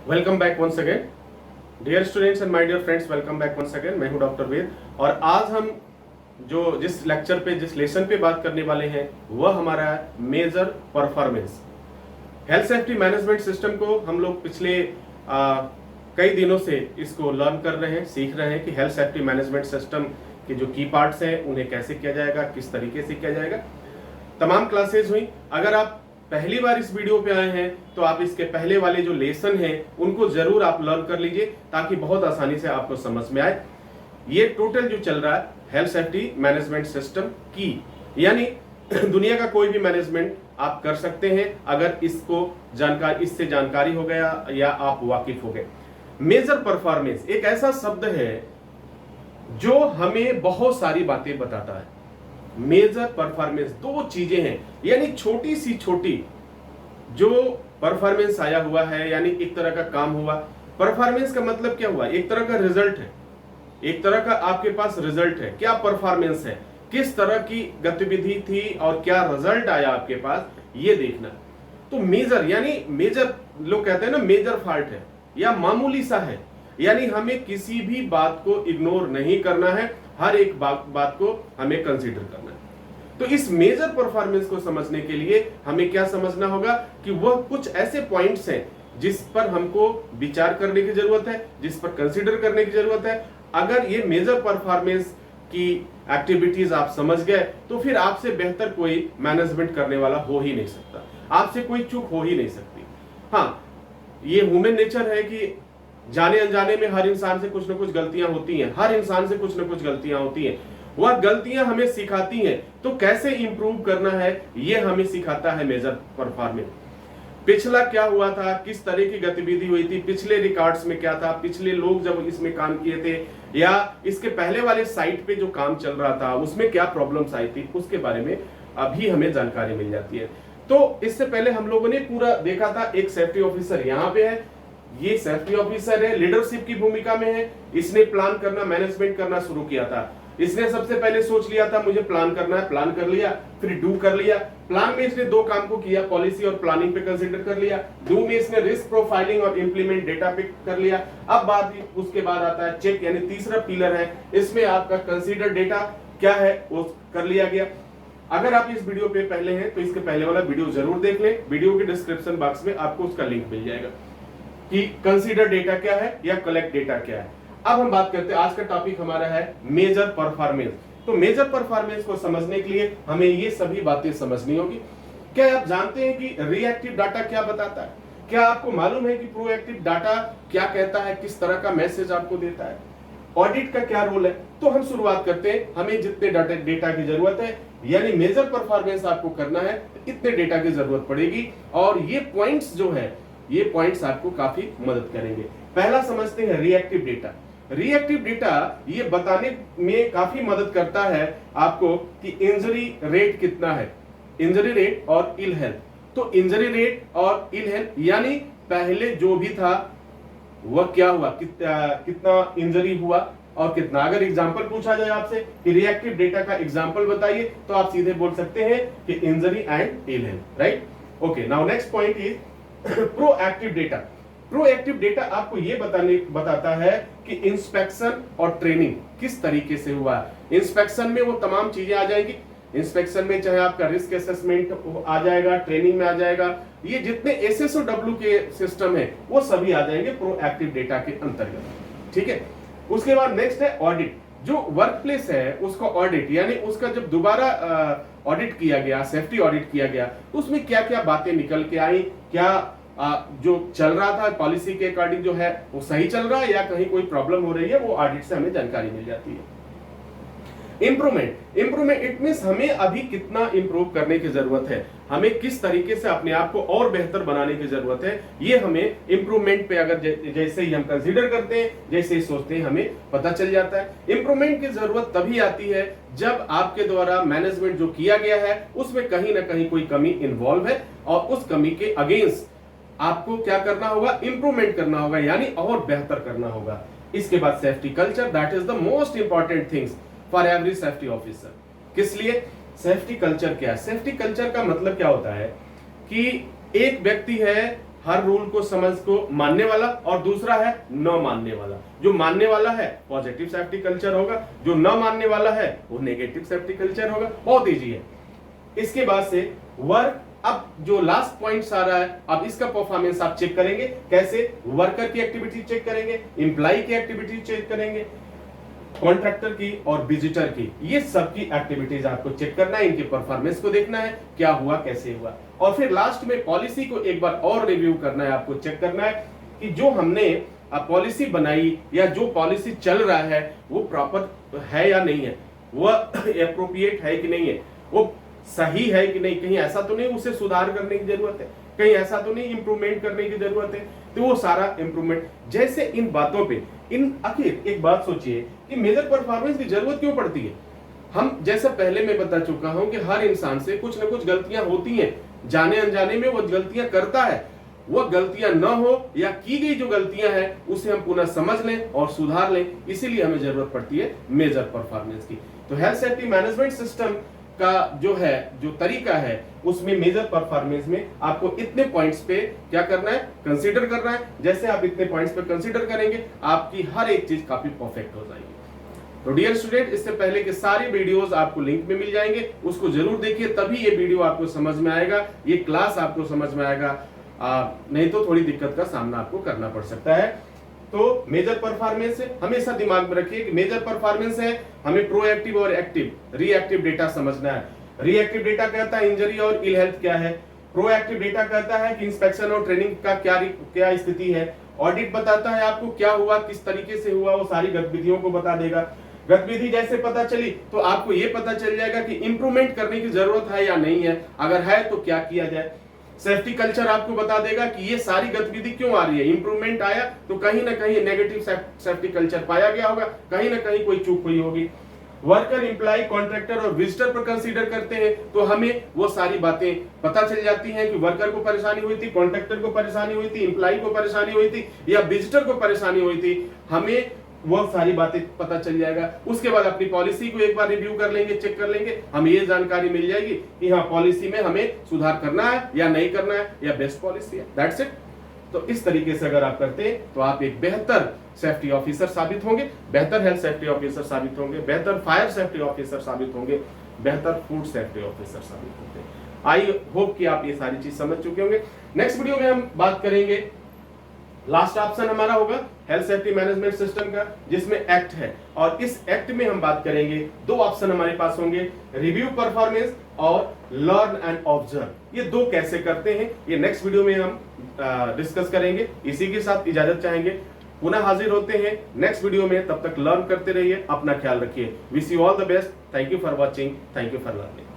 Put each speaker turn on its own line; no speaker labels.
Welcome back once again dear students and my dear friends, welcome back once again. मैं हूं doctor वेद और आज हम जो जिस लेक्चर पे जिस लेसन पे बात करने वाले हैं वह हमारा major performance. Health safety management system को हम लोग पिछले कई दिनों से इसको लर्न कर रहे हैं, सीख रहे हैं कि हेल्थ सेफ्टी मैनेजमेंट सिस्टम के जो की पार्ट्स हैं उन्हें कैसे किया जाएगा, किस तरीके से किया जाएगा। तमाम क्लासेज हुई। अगर आप पहली बार इस वीडियो पे आए हैं तो आप इसके पहले वाले जो लेसन हैं उनको जरूर आप लर्न कर लीजिए ताकि बहुत आसानी से आपको समझ में आए। ये टोटल जो चल रहा है हेल्थ सेफ्टी मैनेजमेंट सिस्टम की, यानी दुनिया का कोई भी मैनेजमेंट आप कर सकते हैं अगर इससे जानकारी हो गया या आप वाकिफ हो गए। मेजर परफॉर्मेंस एक ऐसा शब्द है जो हमें बहुत सारी बातें बताता है। मेजर परफॉर्मेंस दो चीजें हैं, यानी छोटी सी छोटी जो परफॉर्मेंस आया हुआ है, यानी एक तरह का काम हुआ। परफॉर्मेंस का मतलब क्या हुआ? एक तरह का रिजल्ट है, एक तरह का आपके पास रिजल्ट है। क्या परफॉर्मेंस है, किस तरह की गतिविधि थी और क्या रिजल्ट आया आपके पास, ये देखना। तो मेजर यानी मेजर लोग कहते हैं ना मेजर फॉल्ट है या मामूली सा है, यानी हमें किसी भी बात को इग्नोर नहीं करना है, हर एक बात को हमें कंसीडर करना है। तो इस मेजर परफॉर्मेंस को समझने के लिए हमें क्या समझना होगा कि वह कुछ ऐसे पॉइंट्स हैं जिस पर हमको विचार करने की जरूरत है, जिस पर कंसीडर करने की जरूरत है। अगर ये मेजर परफॉर्मेंस की एक्टिविटीज आप समझ गए तो फिर आपसे बेहतर कोई मैनेजमेंट करने वाला हो ही नहीं सकता, आपसे कोई चूक हो ही नहीं सकती। हाँ, ये ह्यूमन नेचर है कि जाने अनजाने में हर इंसान से कुछ ना कुछ गलतियां होती हैं, हर इंसान से कुछ ना कुछ गलतियां होती हैं। वह गलतियां हमें सिखाती हैं, तो कैसे इंप्रूव करना है ये हमें सिखाता है मेजर परफॉर्मेंस। पिछला क्या हुआ था, किस तरह की गतिविधि हुई थी, पिछले रिकॉर्ड्स में क्या था, पिछले लोग जब इसमें काम किए थे या इसके पहले वाले साइट पे जो काम चल रहा था उसमें क्या प्रॉब्लम्स आई थी, उसके बारे में अभी हमें जानकारी मिल जाती है। तो इससे पहले हम लोगों ने पूरा देखा था, एक सेफ्टी ऑफिसर यहाँ पे है, ये सेफ्टी ऑफिसर है, लीडरशिप की भूमिका में है। इसने प्लान करना, मैनेजमेंट करना शुरू किया था। इसने सबसे पहले सोच लिया था मुझे प्लान करना है, प्लान कर लिया, फिर डू कर लिया। प्लान में इसने दो काम को किया, पॉलिसी और प्लानिंग पे कंसीडर कर लिया। डू में इसने रिस्क प्रोफाइलिंग और इंप्लीमेंट डेटा पे कर लिया। अब उसके बाद आता है चेक, यानी तीसरा पिलर है, इसमें आपका कंसीडर डेटा क्या है वो कर लिया गया। अगर आप इस वीडियो पे पहले हैं तो इसके पहले वाला वीडियो जरूर देख लें, वीडियो के डिस्क्रिप्शन बॉक्स में आपको उसका लिंक मिल जाएगा कि कंसीडर डेटा क्या है या कलेक्ट डेटा क्या है। अब हम बात करते हैं, आज का टॉपिक हमारा है मेजर परफॉर्मेंस। तो मेजर परफॉर्मेंस को समझने के लिए हमें ये सभी बातें समझनी होगी। क्या आप जानते हैं कि रिएक्टिव डाटा क्या बताता है? क्या आपको मालूम है कि प्रोएक्टिव डाटा क्या कहता है, किस तरह का मैसेज आपको देता है? ऑडिट का क्या रोल है? तो हम शुरुआत करते हैं। हमें जितने डेटा की जरूरत है, यानी मेजर परफॉर्मेंस आपको करना है, इतने डेटा की जरूरत पड़ेगी और ये पॉइंट्स जो है, ये पॉइंट्स आपको काफी मदद करेंगे। पहला समझते हैं रिएक्टिव डेटा। रिएक्टिव डेटा ये बताने में काफी मदद करता है आपको कि इंजरी रेट कितना है, इंजरी रेट और इल हेल्थ। तो इंजरी रेट और इल हेल्थ यानी पहले जो भी था वह क्या हुआ, कितना इंजरी हुआ और कितना। अगर एग्जांपल पूछा जाए आपसे कि रिएक्टिव डेटा का एग्जांपल बताइए तो आप सीधे बोल सकते हैं कि injury and ill health, right? Okay, now next point is proactive data. Proactive data आपको ये बताता है कि इंस्पेक्शन और ट्रेनिंग किस तरीके से हुआ। इंस्पेक्शन में वो तमाम चीजें आ जाएगी, इंस्पेक्शन में चाहे आपका रिस्क असेसमेंट आ जाएगा, ट्रेनिंग में आ जाएगा, ये जितने SSOW के सिस्टम है वो सभी आ जाएंगे प्रोएक्टिव डेटा के अंतर्गत, ठीक है? उसके बाद नेक्स्ट है ऑडिट। जो वर्क प्लेस है उसका ऑडिट, यानी उसका जब दोबारा ऑडिट किया गया, सेफ्टी ऑडिट किया गया, तो उसमें क्या क्या बातें निकल के आई, क्या जो चल रहा था पॉलिसी के अकॉर्डिंग जो है वो सही चल रहा है या कहीं कोई प्रॉब्लम हो रही है, वो ऑडिट से हमें जानकारी मिल जाती है। इंप्रूवमेंट इट मींस हमें अभी कितना इंप्रूव करने की जरूरत है, हमें किस तरीके से अपने आप को और बेहतर बनाने की जरूरत है, ये हमें इंप्रूवमेंट पे अगर जैसे ही हम कंसीडर करते हैं, जैसे ही सोचते हैं, हमें पता चल जाता है। इंप्रूवमेंट की जरूरत तभी आती है जब आपके द्वारा मैनेजमेंट जो किया गया है उसमें कहीं ना कहीं कोई कमी इन्वॉल्व है और उस कमी के अगेंस्ट आपको क्या करना होगा, इंप्रूवमेंट करना होगा, यानी और बेहतर करना होगा। इसके बाद safety culture, that is the most important things for every safety officer. किस लिए? सेफ्टी कल्चर क्या है? सेफ्टी कल्चर का मतलब क्या होता है कि एक व्यक्ति है, हर रूल को समझ को मानने वाला, और दूसरा है न मानने वाला। जो मानने वाला है पॉजिटिव सेफ्टी कल्चर होगा, जो न मानने वाला है वो नेगेटिव सेफ्टी कल्चर होगा। बहुत इजी है। इसके बाद से वर्क, अब जो लास्ट पॉइंट आ रहा है, अब इसका परफॉर्मेंस आप चेक करेंगे कैसे? वर्कर की एक्टिविटी चेक करेंगे, एम्प्लॉय की एक्टिविटी चेक करेंगे, कॉन्ट्रैक्टर की और विजिटर की, ये सब की एक्टिविटीज आपको चेक करना है, इनके परफॉर्मेंस को देखना है क्या हुआ कैसे हुआ, और फिर लास्ट में पॉलिसी को एक बार और रिव्यू करना है, आपको चेक करना है कि जो हमने पॉलिसी बनाई या जो पॉलिसी चल रहा है वो प्रॉपर है या नहीं है, वो एप्रोप्रिएट है कि नहीं है, वो सही है कि नहीं, कहीं ऐसा तो नहीं उसे सुधार करने की जरूरत है, कहीं ऐसा तो नहीं इंप्रूवमेंट करने की जरूरत है, तो वो सारा इंप्रूवमेंट, जैसे इन बातों पे इन आखिर एक बात सोचिए कि मेजर परफॉर्मेंस की जरूरत क्यों पड़ती है। हम जैसे पहले मैं बता चुका हूं कि हर इंसान से कुछ ना कुछ गलतियां होती हैं, जाने अनजाने में वो गलतियां करता है, वो गलतियां न हो या की गई जो गलतियां हैं उसे हम पुनः समझ लें और सुधार लें, इसीलिए हमें जरूरत पड़ती है मेजर परफॉर्मेंस की। तो हेल्थ सेफ्टी मैनेजमेंट सिस्टम का जो तरीका है उसमें मेजर परफॉर्मेंस में आपको इतने पॉइंट्स पे क्या करना है, कंसीडर करना है। जैसे आप इतने पॉइंट्स पे कंसीडर करेंगे आपकी हर एक चीज काफी परफेक्ट हो जाएगी। तो डियर स्टूडेंट, इससे पहले के सारे वीडियोस आपको लिंक में मिल जाएंगे, उसको जरूर देखिए, तभी ये वीडियो आपको समझ में आएगा, ये क्लास आपको समझ में आएगा, नहीं तो थोड़ी दिक्कत का सामना आपको करना पड़ सकता है। तो मेजर परफॉर्मेंस हमेशा दिमाग में रखिए कि मेजर परफॉर्मेंस है, हमें प्रोएक्टिव और एक्टिव रिएक्टिव डेटा समझना है। रिएक्टिव डेटा कहता है इंजरी और इल हेल्थ क्या है, प्रोएक्टिव डेटा कहता है कि इंस्पेक्शन और ट्रेनिंग का क्या स्थिति है, ऑडिट बताता है आपको क्या हुआ, किस तरीके से हुआ, वो सारी गतिविधियों को बता देगा। गतिविधि जैसे पता चली तो आपको ये पता चल जाएगा कि इंप्रूवमेंट करने की जरूरत है या नहीं है, अगर है तो क्या किया जाए। सेफ्टी कल्चर आपको बता देगा कि ये सारी गतिविधि क्यों आ रही है, इंप्रूवमेंट आया तो कहीं ना कहीं नेगेटिव सेफ्टी कल्चर पाया गया होगा, कहीं ना कहीं कोई चूक हुई होगी। वर्कर, एम्प्लॉय, कॉन्ट्रैक्टर और विजिटर पर कंसीडर करते हैं तो हमें वो सारी बातें पता चल जाती हैं कि वर्कर को परेशानी हुई थी, कॉन्ट्रैक्टर को परेशानी हुई थी, एम्प्लॉय को परेशानी हुई थी या विजिटर को परेशानी हुई थी, हमें वो सारी बातें पता चल जाएगा। उसके बाद अपनी पॉलिसी को एक बार रिव्यू कर लेंगे, चेक कर लेंगे, हमें ये जानकारी मिल जाएगी कि हाँ पॉलिसी में हमें सुधार करना है या नहीं करना है या बेस्ट पॉलिसी है, दैट्स इट। तो इस तरीके से अगर आप करते हैं तो आप एक बेहतर सेफ्टी ऑफिसर साबित होंगे, बेहतर हेल्थ सेफ्टी ऑफिसर साबित होंगे, बेहतर फायर सेफ्टी ऑफिसर साबित होंगे, बेहतर फूड सेफ्टी ऑफिसर साबित होंगे। आई होप कि आप ये सारी चीज समझ चुके होंगे। नेक्स्ट वीडियो में हम बात करेंगे, लास्ट ऑप्शन हमारा होगा हेल्थ सेफ्टी मैनेजमेंट सिस्टम का, जिसमें एक्ट है, और इस एक्ट में हम बात करेंगे, दो ऑप्शन हमारे पास होंगे, रिव्यू परफॉर्मेंस और लर्न एंड ऑब्जर्व। ये दो कैसे करते हैं ये नेक्स्ट वीडियो में हम डिस्कस करेंगे। इसी के साथ इजाजत चाहेंगे, पुनः हाजिर होते हैं नेक्स्ट वीडियो में, तब तक लर्न करते रहिए, अपना ख्याल रखिए। Wish you all the best, thank you for watching, thank you for learning.